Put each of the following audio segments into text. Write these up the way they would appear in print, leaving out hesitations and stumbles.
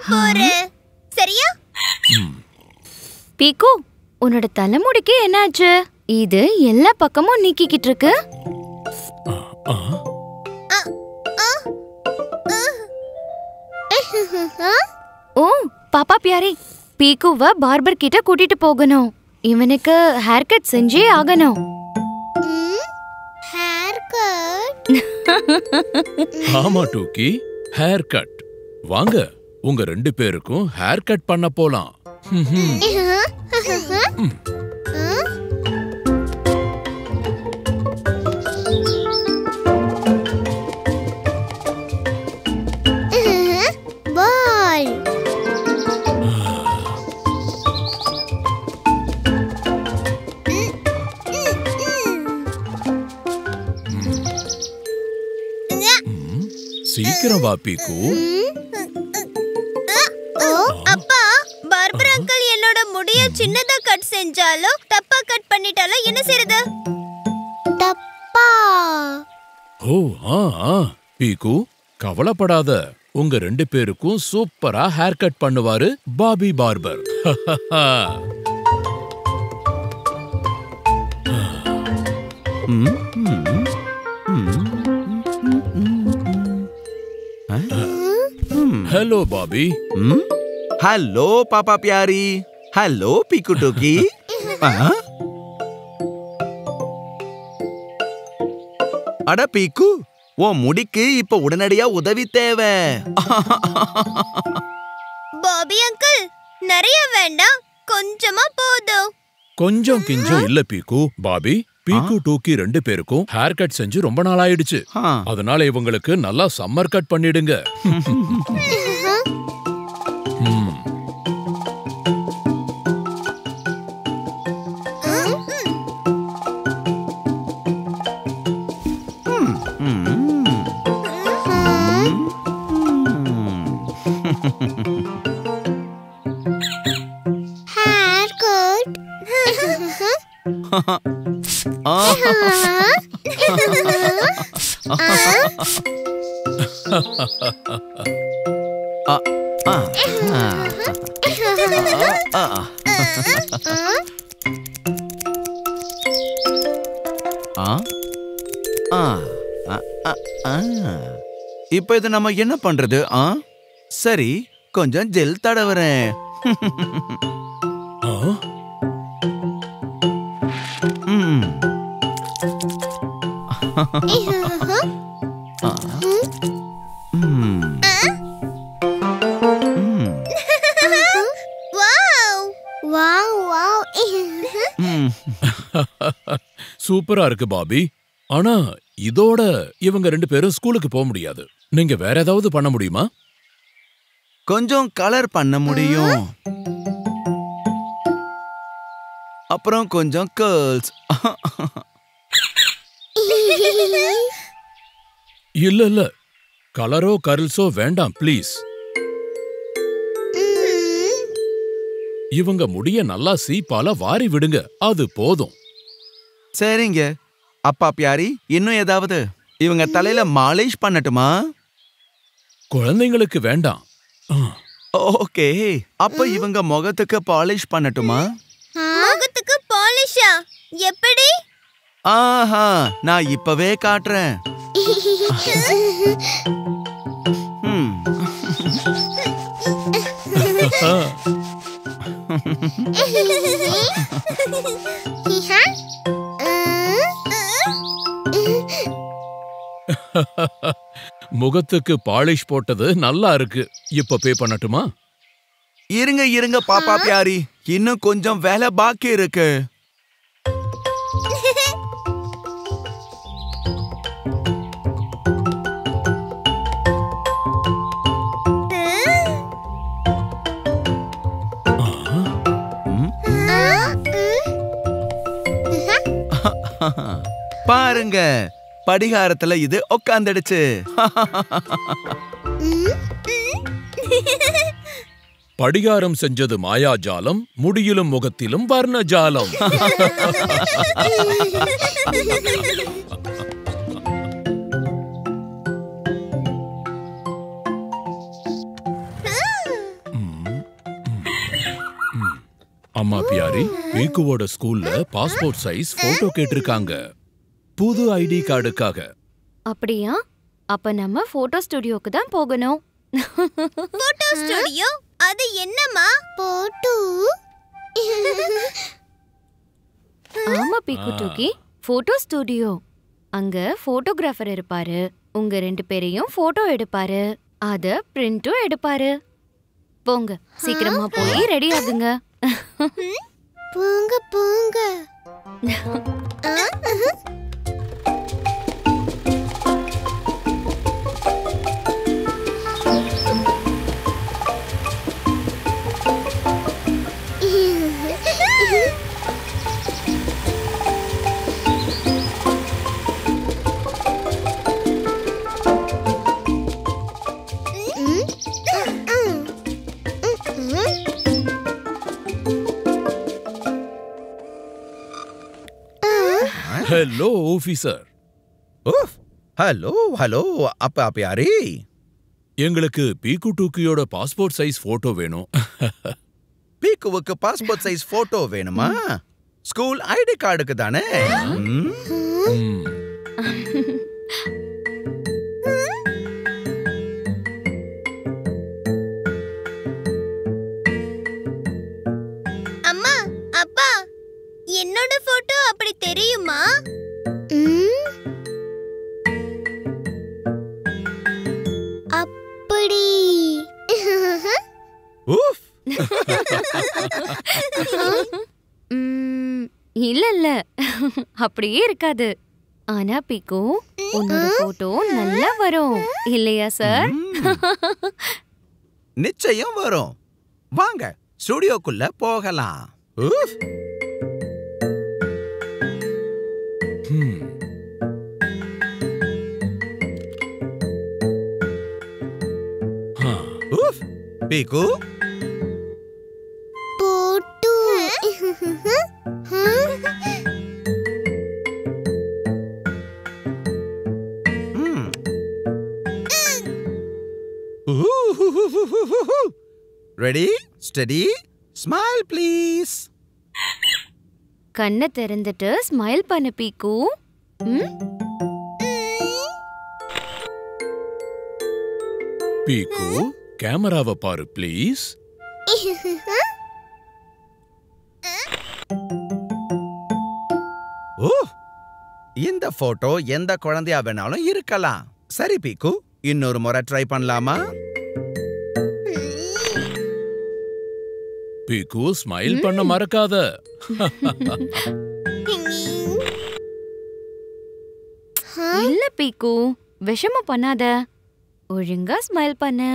போறேன். சரியா? பீக்கு, உன்னோட தலைமுடிக்கு என்னாச்சு? இது எல்லா பக்கமும் நீக்கிக்கிட்டு இருக்கு. ஓ பாப்பா பியாரி, பீக்குவ பார்பர் கிட்ட கூட்டிட்டு போகணும். இவனுக்கு ஹேர் கட் செஞ்சே ஆகணும். Hair cut? ஆமா டூக்கி, ஹேர் கட். வாங்க, உங்க 2 பேருக்கும் ஹேர் கட் பண்ண போலாம். பால். சீக்கிரம் வா பீக்கு. அப்பா, பார்பர் அங்கிள் என்னோட முடிய சின்னதா கட் செஞ்சாலோ தப்பா கட் பண்ணிட்டாலோ என்ன செய்யறது? தப்பா? ஓ பீக்கு, கவலைப்படாத. உங்க 2 பேருக்கும் சூப்பரா ஹேர் கட் பண்ணுவாரு Bobby barber. Hello Bobby. Hello पापा प्यारी. हेलो पीकू टूकी. அட பீக்கு, உன் முடிக்கு இப்ப உடனடியா உதவி தேவை. பாபி அங்கிள், நிறைய வேண்டாம், கொஞ்சமா போதும். கொஞ்சம் கிஞ்சம் இல்ல பீக்கு. பாபி, பீக்கு டூக்கி 2 பேருக்கும் ஹேர் கட் செஞ்சு ரொம்ப நாள் ஆயிடுச்சு. அதனால இவங்களுக்கு நல்லா சம்மர் கட் பண்ணிடுங்க. Hair cut. இப்ப இது நம்ம என்ன பண்றது? சரி, கொஞ்சம் ஜெல் தடவுறேன். சூப்பரா இருக்கு பாபி. ஆனா இதோட இவங்க 2 பேரும் ஸ்கூலுக்கு போக முடியாது. நீங்க வேற ஏதாவது பண்ண முடியுமா? கொஞ்சம் கலர் பண்ண முடியும். அப்புறம் கொஞ்சம் கர்ல்ஸ். இல்ல, கலரோ கர்ல்ஸோ வேண்டாம் ப்ளீஸ். இவங்க முடிய நல்லா சீப்பால வாரி விடுங்க, அது போதும். சரிங்க. அப்பா பியாரி, இன்னும் ஏதாவது? இவங்க தலையில மாலிஷ் பண்ணட்டுமா? குழந்தைங்களுக்கு வேண்டாம். ஓகே, அப்ப இவங்க முகத்துக்கு பாலிஷ் பண்ணட்டுமா? முகத்துக்கு பாலிஷா? எப்படி? ஆஹா, நான் இப்பவே காட்டுறேன். முகத்துக்கு பாலிஷ் போட்டது நல்லா இருக்கு. இப்ப பே பண்ணட்டுமா? இருங்க பாப்பா பியாரி, இன்னும் கொஞ்சம் வேலை பாக்கி இருக்கு. பாருங்க, படிகாரத்துல இது உட்காந்துடுச்சு. படிகாரம் செஞ்சது மாயாஜாலம், முடியிலும் முகத்திலும் வர்ணஜாலம். அம்மா பியாரி, பீக்குவோட ஸ்கூல்ல பாஸ்போர்ட் சைஸ் போட்டோ கேட்டிருக்காங்க புது ஐடி கார்டுக்காக. அப்படியா? அப்ப நம்ம போட்டோ ஸ்டுடியோக்கு தான் போகணும். Photo studio? அது என்னம்மா? போட்டோ? ஆமா பீக்கு டூக்கி, போட்டோ ஸ்டுடியோ. அங்க போட்டோகிராஃபர் இருப்பாரு. உங்க 2 பேரையும் போட்டோ எடுப்பாரு. அத பிரிண்டும் எடுப்பாரு. போங்க, சீக்கிரமா போய் ரெடி ஆகுங்க. போங்க போங்க. Hello officer. ஹலோ அப்பா பியாரி. எங்களுக்கு பீக்கு டூக்கியோட பாஸ்போர்ட் சைஸ் போட்டோ வேணும். பீக்குவுக்கு பாஸ்போர்ட் சைஸ் போட்டோ வேணுமா? ஸ்கூல் ஐடி கார்டுக்கு தானே? அம்மா, அப்பா, என்னோட போட்டோ அப்படி தெரியுமா? அப்படி இல்ல அப்படியே இருக்காது. ஆனா பீக்கு, உன்னோட போட்டோ நல்லா வரும் இல்லையா சார்? நிச்சயம் வரும். வாங்க ஸ்டுடியோக்குள்ள போகலாம். பீக்கு, photo. Ready, steady, smile please. கண்ணை திறந்துட்டு ஸ்மைல் பண்ணு பீக்கு. பீக்கு, கேமராவை பாரு ப்ளீஸ். இந்த போட்டோ எந்த குழந்தையா வேணாலும் இருக்கலாம். சரி பீக்கு, இன்னொரு முறை ட்ரை பண்ணலாமா? பீக்கு, ஸ்மைல் பண்ண மறக்காத. இல்ல பீக்கு, விஷமம் பண்ணாத. ஒழுங்கா ஸ்மைல் பண்ணு.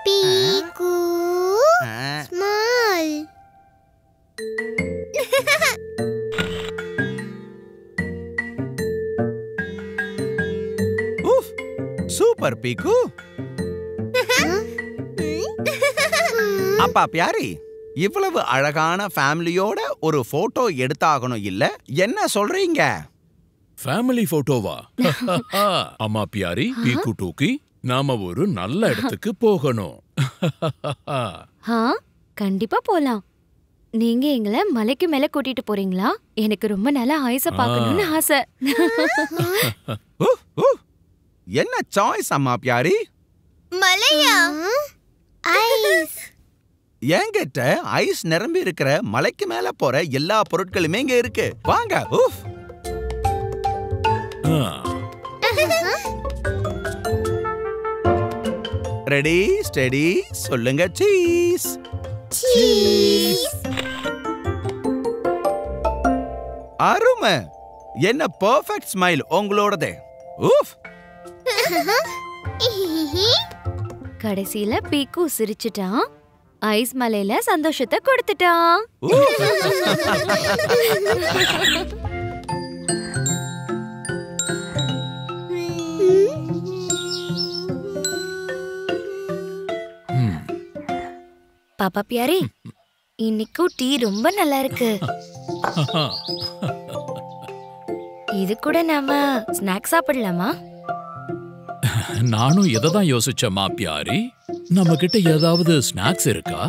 பீக்கு, ஸ்மைல். சூப்பர் பீக்கு. அப்பா பியாரி, இவ்வளவு அழகான ஃபேமிலியோட ஒரு போட்டோ எடுத்தாகணும் இல்ல? என்ன சொல்றீங்க? ஃபேமிலி போட்டோவா? அம்மா பியாரி, பீக்கு டூக்கி, நாம ஒரு நல்ல இடத்துக்கு போகணும். கண்டிப்பா போலாம். நீங்க எங்களை மலைக்கு மேல கூட்டிட்டு போறீங்களா? எனக்கு ரொம்ப நல்ல ஐஸ பார்க்கணும்னு ஆசை. என்ன சாய்ஸ் அம்மா பியாரி? மலையா? ஐஸ். என்கிட்ட ஐஸ் நிரம்பி இருக்கிற மலைக்கு மேல போற எல்லா பொருட்களுமே இங்க இருக்கு. வாங்க. ரெடி, ஸ்டடி, சொல்லுங்க சீஸ். சீஸ். அருமை. என்ன பெர்ஃபெக்ட் ஸ்மைல் உங்களோடதே. கடைசியில பீக்கு சிரிச்சிட்டான். ஐஸ் மலையில சந்தோஷத்தை கொடுத்துட்டான். பாப்பா பியாரி, இன்னைக்கும் டீ ரொம்ப நல்லா இருக்கு. இது கூட நாம ஸ்நாக்ஸ் சாப்பிடலாமா? நானும் இததான் யோசிச்சேம்மா பியாரி. நம்ம கிட்ட ஏதாவது ஸ்நாக்ஸ் இருக்கா?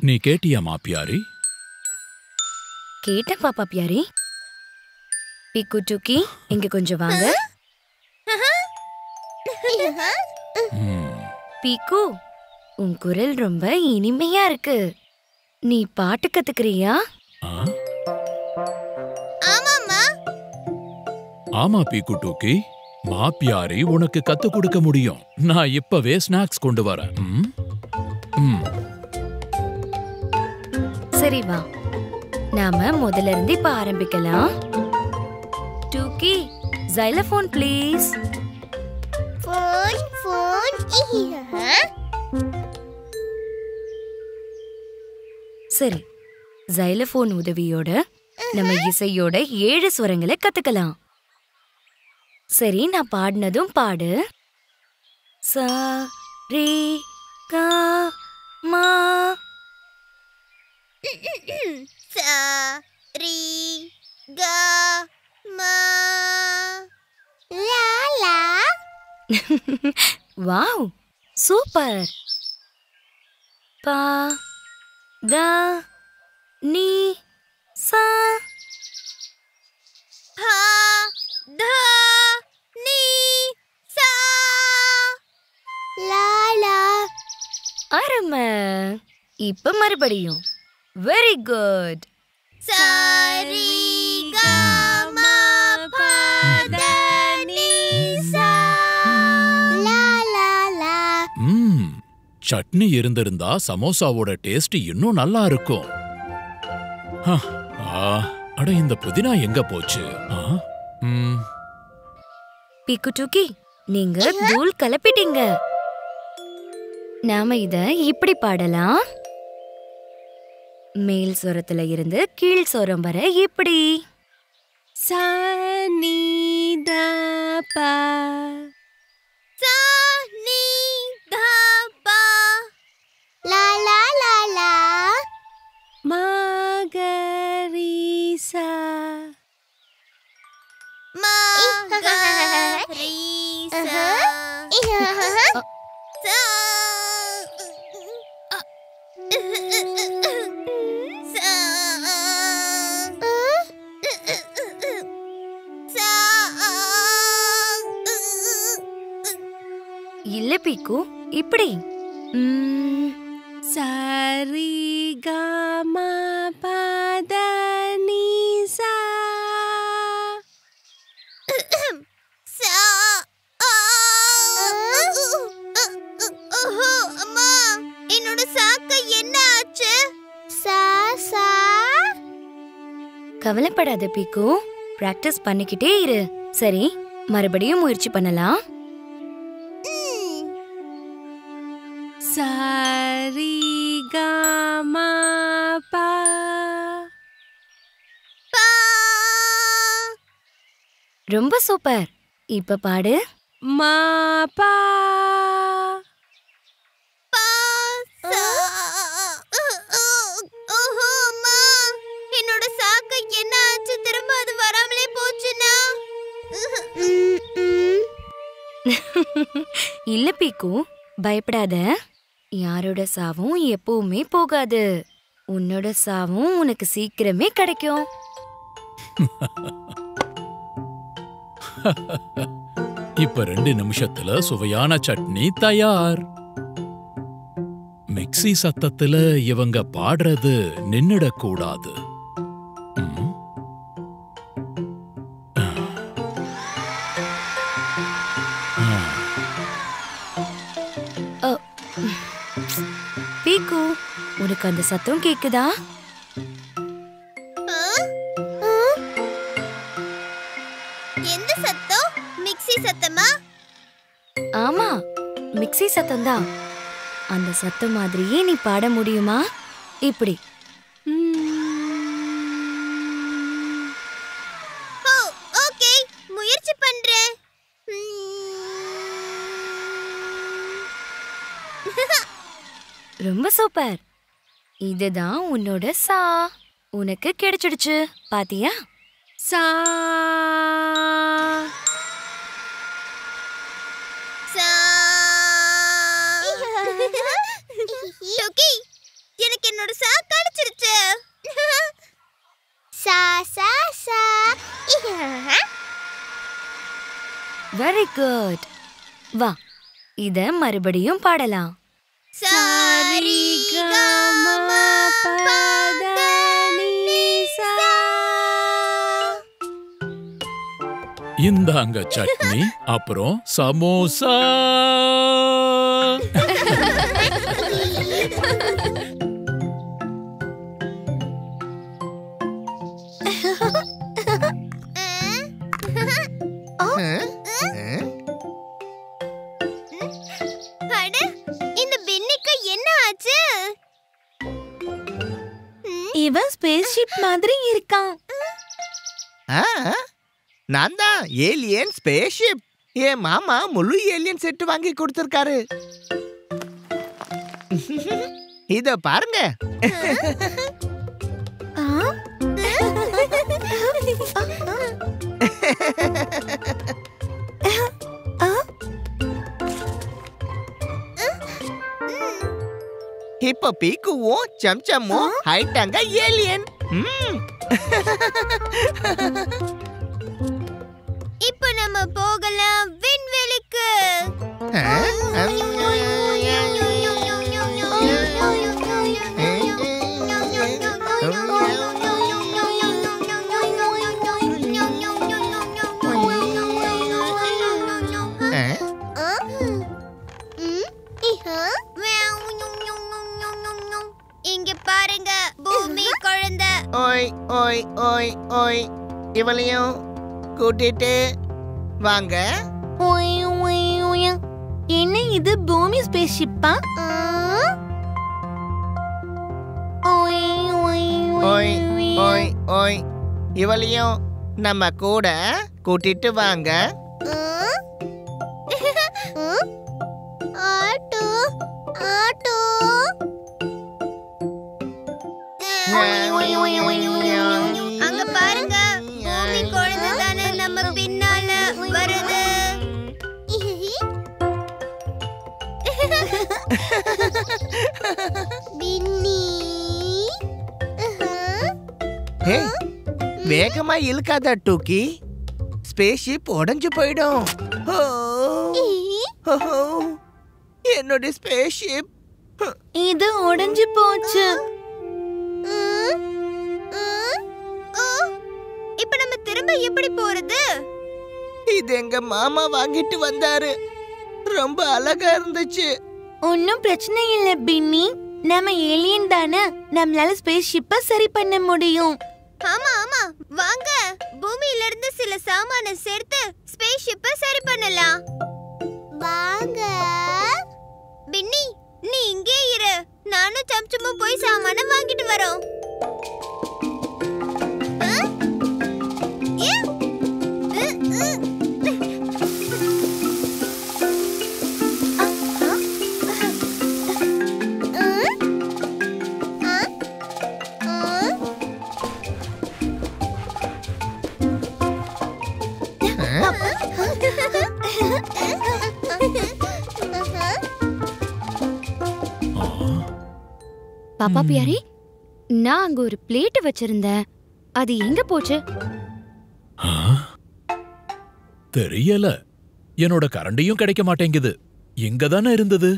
நீ கேட்டியாமா பியாரி? கேட்டேன் பாப்பா பியாரி. பீக்கு டூக்கி, இங்க கொஞ்சம் வாங்க. பீக்கு, உன் குரல் ரொம்ப இனிமையா இருக்கு. நீ பாட்டு கத்துக்கிறியா? ஆமா பீக்கு டூக்கி, மா பியாரி உனக்கு கத்து கொடுக்க முடியும். நான் இப்பவே ஸ்நாக்ஸ் கொண்டு வரேன். சரி வா, நாம முதல்ல இருந்து இப்ப ஆரம்பிக்கலாம். டூக்கி, ஜைலோஃபோன் ப்ளீஸ். சரி, ஜைலோஃபோன் உதவியோட நம்ம இசையோட 7 ஸ்வரங்களை கத்துக்கலாம். சரி, நான் பாடினதும் பாடு. சா ரே கா மா. சா ரீ கா மா லா லா. Wow, super. பா தா நீ சா. பா தா நீ சா லா லா. அருமை. இப்ப மறுபடியும். Very good. சா ரீ கா மா பா தா நீ சா லா லா லா. சட்னி இருந்திருந்தா சமோசாவோட டேஸ்ட் இன்னும் நல்லா இருக்கும். அட, இந்த புதினா எங்க போச்சு? பீக்கு டூக்கி, நீங்க தூள் கலப்பிட்டீங்க. நாம இத இப்படி பாடலாம். மேல் சொரத்துல இருந்து கீழ் சொரம் வர இப்படி. சா நீ தா பா. சா நீ தா பா லா லா லா லா. மா க ரீ சா. மா க ரீ சா. இல்ல பீக்கு, இப்படி. சரி க ம ப த நீ சா. அம்மா, என்னோட சாக்கு என்ன ஆச்சு? சா சா. கவலைப்படாத பீக்கு, பிராக்டிஸ் பண்ணிக்கிட்டே இரு. சரி, மறுபடியும் முயற்சி பண்ணலாம். சரி க ம ப. ரொம்ப சூப்பர். இப்ப பாடு. மா பா பா சா. ஓஹோ அம்மா, என்னோட சாக்கு என்ன ஆச்சு? திரும்ப அது வராமலே போச்சுனா? இல்ல பீக்கு, பயப்படாத. யாரோட சாவும் எப்பவுமே போகாது. உன்னோட சாவும் உனக்கு சீக்கிரமே கிடைக்கும். இப்ப 2 நிமிஷத்துல சுவையான சட்னி தயார். மிக்ஸி சத்தத்துல இவங்க பாடுறது நின்னுடக்கூடாது. பீக்கு, உனக்கு அந்த சத்தம் கேக்குதா? எந்த சத்தம்? மிக்ஸி சத்தமா? ஆமா, மிக்ஸி சத்தம் தான். அந்த சத்தம் மாதிரியே நீ பாட முடியுமா? இப்படி. ஓகே, முயற்சி பண்றேன். ரொம்ப சூப்பர். இதுதான் உன்னோட சா. உனக்கு கிடைச்சிடுச்சு பாத்தியா? சா டோக்கி, எனக்கு என்னோட சா கிடைச்சிருச்சு. சா சா சா. Very good. வா, இத மறுபடியும் பாடலாம். சாரி கம பதனி சா. இந்தாங்க சட்னி, அப்புறம் சமோசா. அட, இந்த பின்னிக்கு என்ன ஆச்சு? இவன் ஸ்பேஸ் ஷிப் மாதிரி இருக்கான். நான் தான் ஏலியன் ஸ்பேஸ் ஷிப். என் மாமா முழு ஏலியன் செட் வாங்கி கொடுத்திருக்காரு. இத பாருங்க. இப்போ பீக்குவும் சம்சமும் ஆயிட்டாங்க ஏலியன். இப்போ நம்ம போகலாம் விண்வெளிக்கு. இங்க பாருங்க, பூமி குழந்தை. ஓய் ஓய் ஓய் ஓய், இவளையும் கூட்டிட்டு வாங்க. என்ன இது, பூமி ஸ்பேஸ் ஷிப்பா? ஓய் ஓய் ஓய், இவளையும் நம்ம கூட கூட்டிட்டு வாங்க. Auto auto. அங்க பாருங்க, பூமி குழந்தை தானே நம்ம பின்னால வருது. பின்னி. ஹே, வேகமா இழுக்காத டூக்கி, ஸ்பேஸ் ஷிப் உடைஞ்சு போயிடும். என்னோட ஸ்பேஸ் ஷிப். இது உடைஞ்சு போச்சு. இப்ப நம்ம திரும்ப எப்படி போறது? இது எங்க மாமா வாங்கிட்டு வந்தாரு. ரொம்ப அழகா இருந்துச்சு. ஒன்னும் பிரச்சனை இல்ல பின்னி, நம்ம ஏலியன் தானே, நம்மளால ஸ்பேஸ் ஷிப்ப சரி பண்ண முடியும். ஆமா ஆமா, வாங்க பூமியில இருந்து சில சாமான சேர்த்து ஸ்பேஸ் ஷிப்ப சரி பண்ணலாம். வாங்க பின்னி, நீ இங்கே இரு, நானும் சம்சமும் போய் சாமான வாங்கிட்டு வரோம். பாப்பா பியாரி, நான் அங்க ஒரு பிளேட் வச்சிருந்தேன், அது எங்க போச்சு? தெரியல, என்னோட கரண்டியும் கிடைக்க மாட்டேங்குது. எங்க தானே இருந்தது?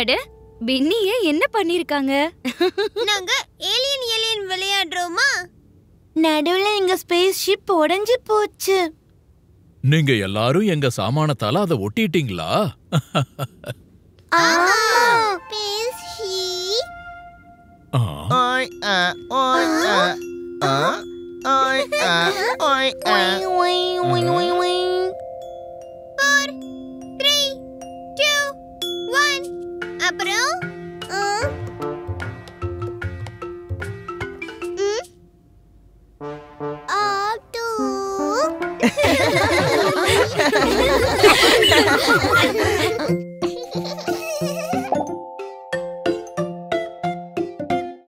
அட, பின்னியே என்ன பண்ணிருக்காங்க? நாங்க ஏலியன் ஏலியன் விளையாடுறோமா? நடுவுல எங்க ஸ்பேஸ் ஷிப் உடைஞ்சு போச்சு. நீங்க எல்லாரும் எங்க சாமானத்தால அதை ஒட்டிட்டீங்களா? ஓய் ஓய் ஓய் ஓய் 4 3 2 1 அப்புறம் ஆட்டு